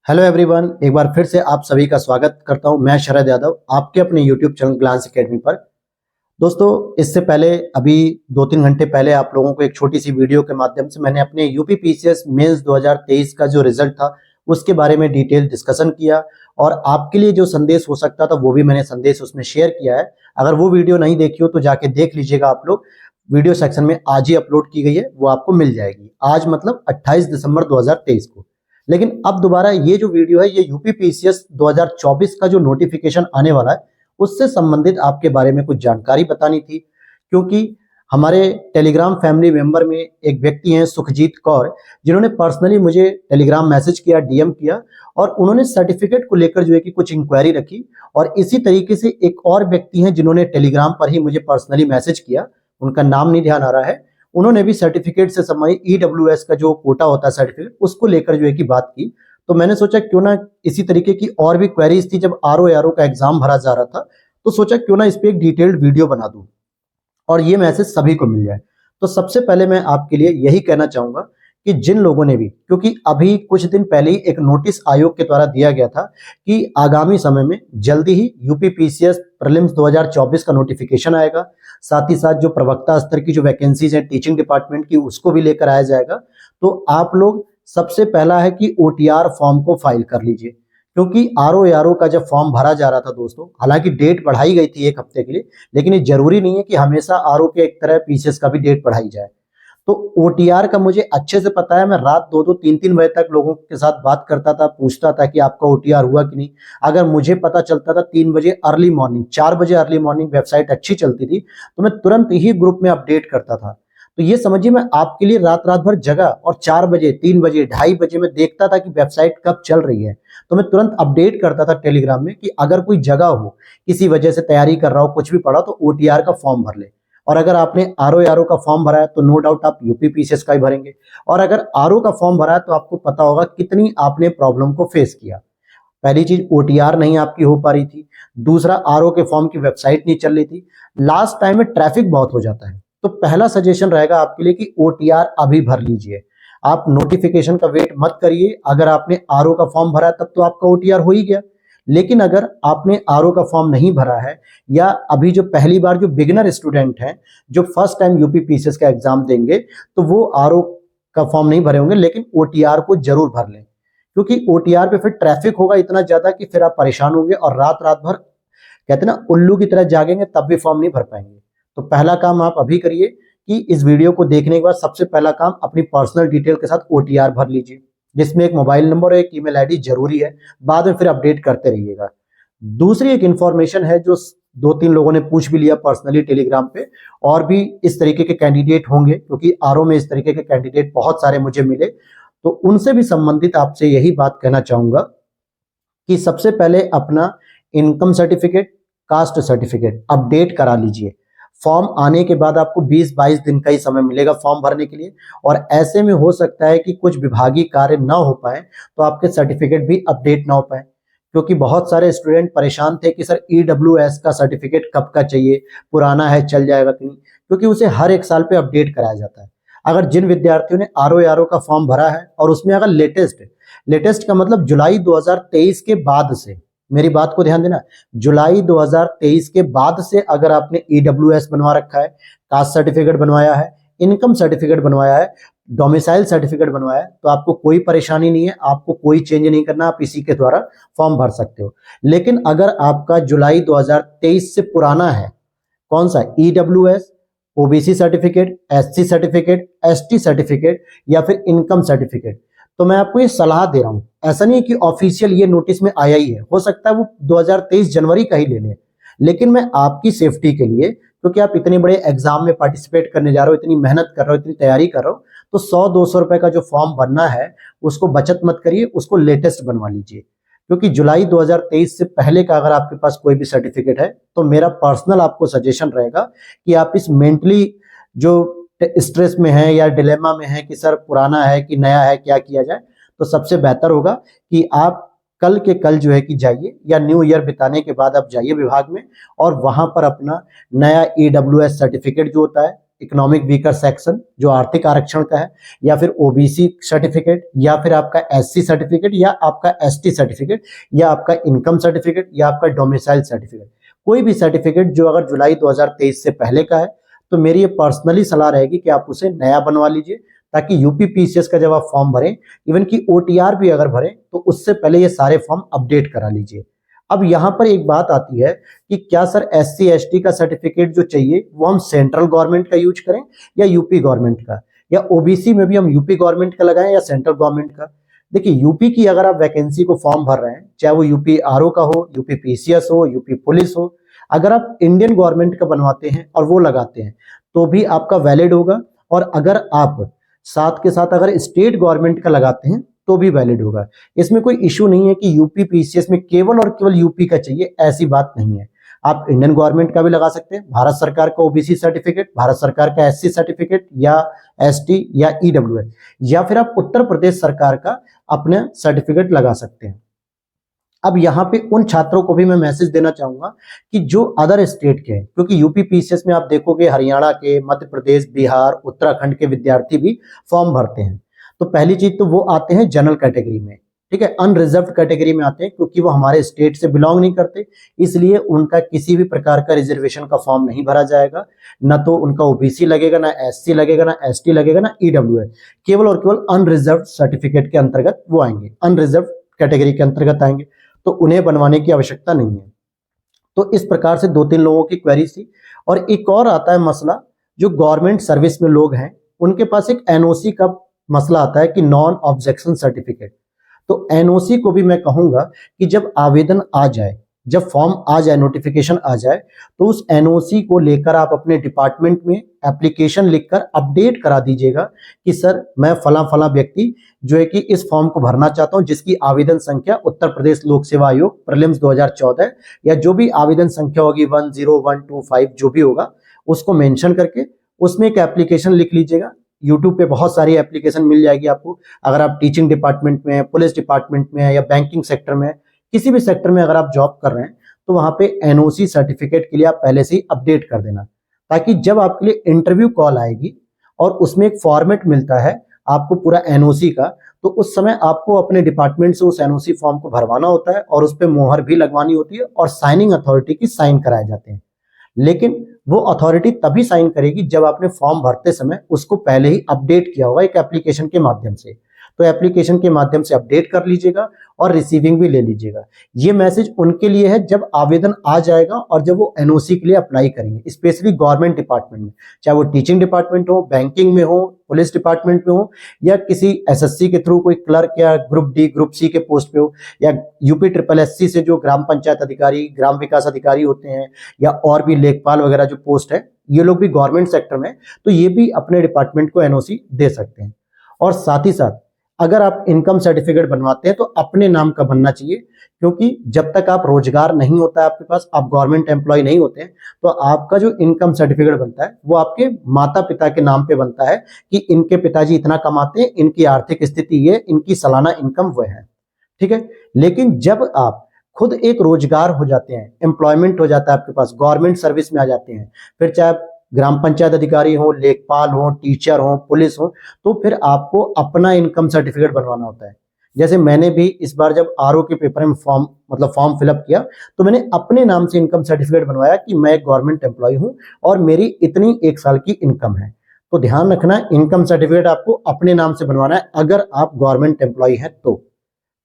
Hello everyone, एक बार फिर से आप सभी का स्वागत करता हूं। मैं शरद यादव आपके अपने यूट्यूब चैनल ग्लांस एकेडमी पर। दोस्तों, इससे पहले अभी 2-3 घंटे पहले आप लोगों को एक छोटी सी वीडियो के माध्यम से मैंने अपने यूपी पीसीएस मेंस 2023 का जो रिजल्ट था उसके बारे में डिटेल डिस्कशन किया और आपके लिए जो संदेश हो सकता था वो भी मैंने संदेश उसमें शेयर किया है। अगर वो वीडियो नहीं देखी हो तो जाके देख लीजिएगा आप लोग। वीडियो सेक्शन में आज ही अपलोड की गई है, वो आपको मिल जाएगी। आज मतलब 28 दिसंबर 2023 को। लेकिन अब दोबारा ये जो वीडियो है ये यूपी पीसीएस 2024 का जो नोटिफिकेशन आने वाला है उससे संबंधित आपके बारे में कुछ जानकारी बतानी थी। क्योंकि हमारे टेलीग्राम फैमिली मेंबर में एक व्यक्ति हैं सुखजीत कौर, जिन्होंने पर्सनली मुझे टेलीग्राम मैसेज किया, डीएम किया और उन्होंने सर्टिफिकेट को लेकर जो है कि कुछ इंक्वायरी रखी। और इसी तरीके से एक और व्यक्ति हैं जिन्होंने टेलीग्राम पर ही मुझे पर्सनली मैसेज किया, उनका नाम नहीं ध्यान आ रहा है। उन्होंने भी सर्टिफिकेट से संबंधित ईडब्ल्यूएस का जो कोटा होता है सर्टिफिकेट, उसको लेकर जो है कि बात की। तो मैंने सोचा क्यों ना इसी तरीके की और भी क्वेरीज थी जब आरओ का एग्जाम भरा जा रहा था, तो सोचा क्यों ना इस पे एक डिटेल्ड वीडियो बना दूं और ये मैसेज सभी को मिल जाए। तो सबसे पहले मैं आपके लिए यही कहना चाहूंगा कि जिन लोगों ने भी, क्योंकि अभी कुछ दिन पहले ही एक नोटिस आयोग के द्वारा दिया गया था कि आगामी समय में जल्दी ही यूपी पीसीएस प्रीलिम्स 2024 का नोटिफिकेशन आएगा। साथ ही साथ जो प्रवक्ता स्तर की जो वैकेंसीज हैं टीचिंग डिपार्टमेंट की, उसको भी लेकर आया जाएगा। तो आप लोग सबसे पहला है कि ओटीआर फॉर्म को फाइल कर लीजिए। क्योंकि आरओ का जब फॉर्म भरा जा रहा था दोस्तों, हालांकि डेट बढ़ाई गई थी 1 हफ्ते के लिए, लेकिन ये जरूरी नहीं है कि हमेशा आरओ के एक तरह पीसीएस का भी डेट बढ़ाई जाए। तो ओटीआर का मुझे अच्छे से पता है। मैं रात 2-2 3-3 बजे तक लोगों के साथ बात करता था, पूछता था कि आपका ओटीआर हुआ कि नहीं। अगर मुझे पता चलता था 3 बजे अर्ली मॉर्निंग, 4 बजे अर्ली मॉर्निंग वेबसाइट अच्छी चलती थी, तो मैं तुरंत ही ग्रुप में अपडेट करता था। तो ये समझिए मैं आपके लिए रात रात भर जगा और 4 बजे, 3 बजे, 2:30 बजे मैं देखता था कि वेबसाइट कब चल रही है। तो मैं तुरंत अपडेट करता था टेलीग्राम में कि अगर कोई जगह हो, किसी वजह से तैयारी कर रहा हो, कुछ भी पड़ा, तो ओटीआर का फॉर्म भर ले। और अगर आपने आरओ का फॉर्म भरा है तो नो डाउट आप यूपी पीसीएस का ही भरेंगे। और अगर आरओ का फॉर्म भरा है तो आपको पता होगा कितनी आपने प्रॉब्लम को फेस किया। पहली चीज, ओटीआर नहीं आपकी हो पा रही थी। दूसरा, आरओ के फॉर्म की वेबसाइट नहीं चल रही थी। लास्ट टाइम में ट्रैफिक बहुत हो जाता है। तो पहला सजेशन रहेगा आपके लिए कि ओटीआर अभी भर लीजिए। आप नोटिफिकेशन का वेट मत करिए। अगर आपने आरओ का फॉर्म भरा है तब तो आपका ओटीआर हो ही गया। लेकिन अगर आपने आरओ का फॉर्म नहीं भरा है, या अभी जो पहली बार जो बिगिनर स्टूडेंट हैं जो फर्स्ट टाइम यूपी पीसीएस का एग्जाम देंगे, तो वो आरओ का फॉर्म नहीं भरे होंगे, लेकिन ओटीआर को जरूर भर लें। क्योंकि ओटीआर पे फिर ट्रैफिक होगा इतना ज्यादा कि फिर आप परेशान होंगे और रात रात भर कहते हैं ना उल्लू की तरह जागेंगे, तब भी फॉर्म नहीं भर पाएंगे। तो पहला काम आप अभी करिए कि इस वीडियो को देखने के बाद सबसे पहला काम अपनी पर्सनल डिटेल के साथ ओटीआर भर लीजिए, जिसमें एक मोबाइल नंबर और एक ईमेल आईडी जरूरी है। बाद में फिर अपडेट करते रहिएगा। दूसरी एक इंफॉर्मेशन है जो 2-3 लोगों ने पूछ भी लिया पर्सनली टेलीग्राम पे, और भी इस तरीके के कैंडिडेट होंगे क्योंकि आरओ में इस तरीके के कैंडिडेट बहुत सारे मुझे मिले। तो उनसे भी संबंधित आपसे यही बात कहना चाहूंगा कि सबसे पहले अपना income certificate, caste certificate update करा लीजिए। फॉर्म आने के बाद आपको 20-22 दिन का ही समय मिलेगा फॉर्म भरने के लिए। और ऐसे में हो सकता है कि कुछ विभागीय कार्य ना हो पाए तो आपके सर्टिफिकेट भी अपडेट ना हो पाए। क्योंकि बहुत सारे स्टूडेंट परेशान थे कि सर ईडब्ल्यूएस का सर्टिफिकेट कब का चाहिए, पुराना है चल जाएगा कि नहीं, क्योंकि उसे हर एक साल पे अपडेट कराया जाता है। अगर जिन विद्यार्थियों ने आरओ का फॉर्म भरा है और उसमें अगर लेटेस्ट का मतलब जुलाई 2023 के बाद से, मेरी बात को ध्यान देना, जुलाई 2023 के बाद से अगर आपने ईडब्ल्यूएस बनवा रखा है, कास्ट सर्टिफिकेट बनवाया है, इनकम सर्टिफिकेट बनवाया है, डोमिसाइल सर्टिफिकेट बनवाया है, तो आपको कोई परेशानी नहीं है, आपको कोई चेंज नहीं करना, आप इसी के द्वारा फॉर्म भर सकते हो। लेकिन अगर आपका जुलाई 2023 से पुराना है, कौन सा, EWS, OBC certificate, SC certificate, ST certificate या फिर इनकम सर्टिफिकेट, तो मैं आपको ये सलाह दे रहा हूं। ऐसा नहीं है कि ऑफिशियल ये नोटिस में आया ही है, हो सकता है वो 2023 जनवरी का ही ले लें, लेकिन मैं आपकी सेफ्टी के लिए, क्योंकि आप इतने बड़े एग्जाम में पार्टिसिपेट करने जा रहे हो, इतनी मेहनत कर रहे हो, इतनी तैयारी कर रहे हो, तो 100-200 रुपए का जो फॉर्म भरना है उसको बचत मत करिए, उसको लेटेस्ट बनवा लीजिए। क्योंकि जुलाई 2023 से पहले का अगर आपके पास कोई भी सर्टिफिकेट है तो मेरा पर्सनल आपको सजेशन रहेगा कि आप इस मेंटली जो स्ट्रेस में है या डिलेमा में है कि सर पुराना है कि नया है, क्या किया जाए, तो सबसे बेहतर होगा कि आप कल के कल जो है कि जाइए, या न्यू ईयर बिताने के बाद आप जाइए विभाग में और वहां पर अपना नया ईडब्ल्यूएस सर्टिफिकेट जो होता है, इकोनॉमिक वीकर सेक्शन जो आर्थिक आरक्षण का है, या फिर ओबीसी सर्टिफिकेट, या फिर आपका एससी सर्टिफिकेट, या आपका एसटी सर्टिफिकेट, या आपका इनकम सर्टिफिकेट, या आपका डोमिसाइल सर्टिफिकेट, कोई भी सर्टिफिकेट जो अगर जुलाई 2023 से पहले का है तो मेरी ये पर्सनली सलाह रहेगी कि आप उसे नया बनवा लीजिए, ताकि यूपीपीसीएस का जब आप फॉर्म भरें, इवन की ओटीआर भी अगर भरें तो उससे पहले ये सारे फॉर्म अपडेट करा लीजिए। अब यहाँ पर एक बात आती है कि क्या सर एससी एसटी का सर्टिफिकेट जो चाहिए वो हम सेंट्रल गवर्नमेंट का यूज करें या यूपी गवर्नमेंट का, या ओबीसी में भी हम यूपी गवर्नमेंट का लगाएं या सेंट्रल गवर्नमेंट का। देखिए, यूपी की अगर आप वैकेंसी को फॉर्म भर रहे हैं, चाहे वो यूपी आरओ का हो, यूपी पीसीएस हो, यूपी पुलिस हो, अगर आप इंडियन गवर्नमेंट का बनवाते हैं और वो लगाते हैं तो भी आपका वैलिड होगा, और अगर आप साथ के साथ अगर स्टेट गवर्नमेंट का लगाते हैं तो भी वैलिड होगा। इसमें कोई इशू नहीं है कि यूपी पीसीएस में केवल और केवल यूपी का चाहिए, ऐसी बात नहीं है। आप इंडियन गवर्नमेंट का भी लगा सकते हैं, भारत सरकार का ओबीसी सर्टिफिकेट, भारत सरकार का एससी सर्टिफिकेट या एसटी या ईडब्ल्यूएस, या फिर आप उत्तर प्रदेश सरकार का अपने सर्टिफिकेट लगा सकते हैं। अब यहाँ पे उन छात्रों को भी मैं मैसेज देना चाहूंगा कि जो अदर स्टेट के हैं, क्योंकि यूपी पीसीएस में आप देखोगे हरियाणा के, मध्य प्रदेश, बिहार, उत्तराखंड के विद्यार्थी भी फॉर्म भरते हैं। तो पहली चीज तो वो आते हैं जनरल कैटेगरी में, ठीक है, अनरिजर्व कैटेगरी में आते हैं, क्योंकि वो हमारे स्टेट से बिलोंग नहीं करते, इसलिए उनका किसी भी प्रकार का रिजर्वेशन का फॉर्म नहीं भरा जाएगा। ना तो उनका ओबीसी लगेगा, ना एससी लगेगा, ना एसटी लगेगा, ना ईडब्ल्यूएस, केवल और केवल अनरिजर्व सर्टिफिकेट के अंतर्गत वो आएंगे, अनरिजर्व कैटेगरी के अंतर्गत आएंगे, तो उन्हें बनवाने की आवश्यकता नहीं है। तो इस प्रकार से 2-3 लोगों की क्वेरी थी। और एक और आता है मसला, जो गवर्नमेंट सर्विस में लोग हैं उनके पास एक एनओसी का मसला आता है कि नॉन ऑब्जेक्शन सर्टिफिकेट। तो एनओसी को भी मैं कहूंगा कि जब आवेदन आ जाए, जब फॉर्म आ जाए, नोटिफिकेशन आ जाए, तो उस एनओसी को लेकर आप अपने डिपार्टमेंट में एप्लीकेशन लिखकर अपडेट करा दीजिएगा कि सर मैं फला फला व्यक्ति जो है कि इस फॉर्म को भरना चाहता हूं, जिसकी आवेदन संख्या उत्तर प्रदेश लोक सेवा आयोग प्रीलिम्स 2014 या जो भी आवेदन संख्या होगी 10125 जो भी होगा उसको मेंशन करके उसमें एक एप्लीकेशन लिख लीजिएगा। यूट्यूब पे बहुत सारी एप्लीकेशन मिल जाएगी आपको। अगर आप टीचिंग डिपार्टमेंट में है, पुलिस डिपार्टमेंट में है, या बैंकिंग सेक्टर में है, किसी भी सेक्टर में अगर आप जॉब कर रहे हैं तो वहां पे एनओसी सर्टिफिकेट के लिए आप पहले से ही अपडेट कर देना, ताकि जब आपके लिए इंटरव्यू कॉल आएगी और उसमें एक फॉर्मेट मिलता है आपको पूरा एनओसी का, तो उस समय आपको अपने डिपार्टमेंट से उस एनओसी फॉर्म को भरवाना होता है और उस पर मोहर भी लगवानी होती है और साइनिंग अथॉरिटी की साइन कराए जाते हैं। लेकिन वो अथॉरिटी तभी साइन करेगी जब आपने फॉर्म भरते समय उसको पहले ही अपडेट किया होगा एक एप्लीकेशन के माध्यम से। तो एप्लीकेशन के माध्यम से अपडेट कर लीजिएगा और रिसीविंग भी ले लीजिएगा। ये मैसेज उनके लिए है जब आवेदन आ जाएगा और जब वो एनओसी के लिए अप्लाई करेंगे, स्पेशली गवर्नमेंट डिपार्टमेंट में, चाहे वो टीचिंग डिपार्टमेंट हो, बैंकिंग में हो, पुलिस डिपार्टमेंट में हो, या किसी एसएससी के थ्रू कोई क्लर्क या ग्रुप डी ग्रुप सी के पोस्ट पे हो, या यूपी ट्रिपल एससी से जो ग्राम पंचायत अधिकारी, ग्राम विकास अधिकारी होते हैं, या और भी लेखपाल वगैरह जो पोस्ट है, ये लोग भी गवर्नमेंट सेक्टर में, तो ये भी अपने डिपार्टमेंट को एनओसी दे सकते हैं। और साथ ही साथ अगर आप इनकम सर्टिफिकेट बनवाते हैं तो अपने नाम का बनना चाहिए, क्योंकि जब तक आप रोजगार नहीं होता है आपके पास, आप गवर्नमेंट एम्प्लॉय नहीं होते हैं, तो आपका जो इनकम सर्टिफिकेट बनता है वो आपके माता पिता के नाम पे बनता है कि इनके पिताजी इतना कमाते हैं, इनकी आर्थिक स्थिति ये, इनकी सालाना इनकम वह है, ठीक है। लेकिन जब आप खुद एक रोजगार हो जाते हैं, एम्प्लॉयमेंट हो जाता है आपके पास, गवर्नमेंट सर्विस में आ जाते हैं, फिर चाहे ग्राम पंचायत अधिकारी हो, लेखपाल हो, टीचर हो, पुलिस हो, तो फिर आपको अपना इनकम सर्टिफिकेट बनवाना होता है। जैसे मैंने भी इस बार जब आरओ के पेपर में फॉर्म फिलअप किया तो मैंने अपने नाम से इनकम सर्टिफिकेट बनवाया कि मैं एक गवर्नमेंट एम्प्लॉय हूं और मेरी इतनी 1 साल की इनकम है। तो ध्यान रखना, इनकम सर्टिफिकेट आपको अपने नाम से बनवाना है अगर आप गवर्नमेंट एम्प्लॉय हैं तो,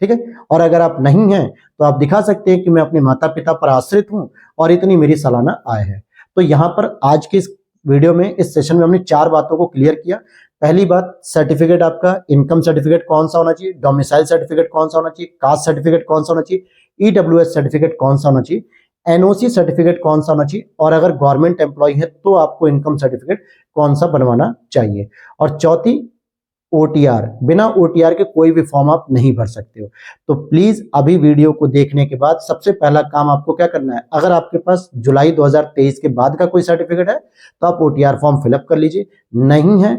ठीक है। और अगर आप नहीं हैं तो आप दिखा सकते हैं कि मैं अपने माता पिता पर आश्रित हूं और इतनी मेरी सालाना आय है। तो यहाँ पर आज के इस वीडियो में, इस सेशन में हमने 4 बातों को क्लियर किया। पहली बात, सर्टिफिकेट आपका इनकम सर्टिफिकेट कौन सा होना चाहिए, डोमिसाइल सर्टिफिकेट कौन सा होना चाहिए, कास्ट सर्टिफिकेट कौन सा होना चाहिए, ईडब्ल्यूएस सर्टिफिकेट कौन सा होना चाहिए, एनओसी सर्टिफिकेट कौन सा होना चाहिए, और अगर गवर्नमेंट एम्प्लॉय है तो आपको इनकम सर्टिफिकेट कौन सा बनवाना चाहिए। और चौथी, ओटीआर, बिना ओटीआर के कोई भी फॉर्म आप नहीं भर सकते हो। तो प्लीज अभी वीडियो को देखने के बाद सबसे पहला काम आपको क्या करना है, अगर आपके पास जुलाई 2023 के बाद का कोई सर्टिफिकेट है तो आप ओटीआर फॉर्म फिलअप कर लीजिए, नहीं है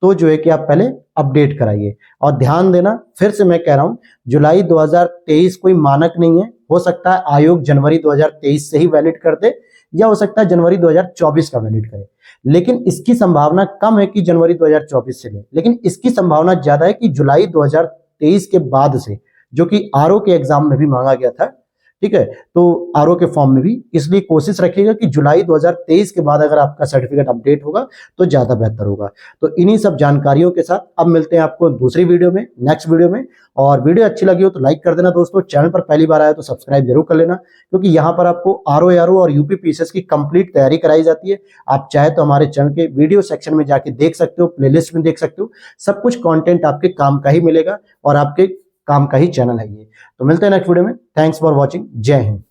तो जो है कि आप पहले अपडेट कराइए। और ध्यान देना, फिर से मैं कह रहा हूं, जुलाई 2023 कोई मानक नहीं है, हो सकता है आयोग जनवरी 2023 से ही वैलिड कर दे, या हो सकता है जनवरी 2024 का वैलिड करे। लेकिन इसकी संभावना कम है कि जनवरी 2024 से ले, लेकिन इसकी संभावना ज्यादा है कि जुलाई 2023 के बाद से, जो कि आरओ के एग्जाम में भी मांगा गया था। ठीक है, तो आरओ के फॉर्म में भी, इसलिए कोशिश रखिएगा कि जुलाई 2023 के बाद अगर आपका सर्टिफिकेट अपडेट होगा तो ज्यादा बेहतर होगा। तो इन्हीं सब जानकारियों के साथ अब मिलते हैं आपको दूसरी वीडियो में, नेक्स्ट वीडियो में। और वीडियो अच्छी लगी हो तो लाइक कर देना दोस्तों, चैनल पर पहली बार आया तो सब्सक्राइब जरूर कर लेना, क्योंकि यहाँ पर आपको आरओ और यूपी पीसीएस की कंप्लीट तैयारी कराई जाती है। आप चाहे तो हमारे चैनल के वीडियो सेक्शन में जाके देख सकते हो, प्लेलिस्ट में देख सकते हो, सब कुछ कंटेंट आपके काम का ही मिलेगा और आपके काम का ही चैनल है ये। तो मिलते हैं नेक्स्ट वीडियो में। Thanks for watching. जय हिंद।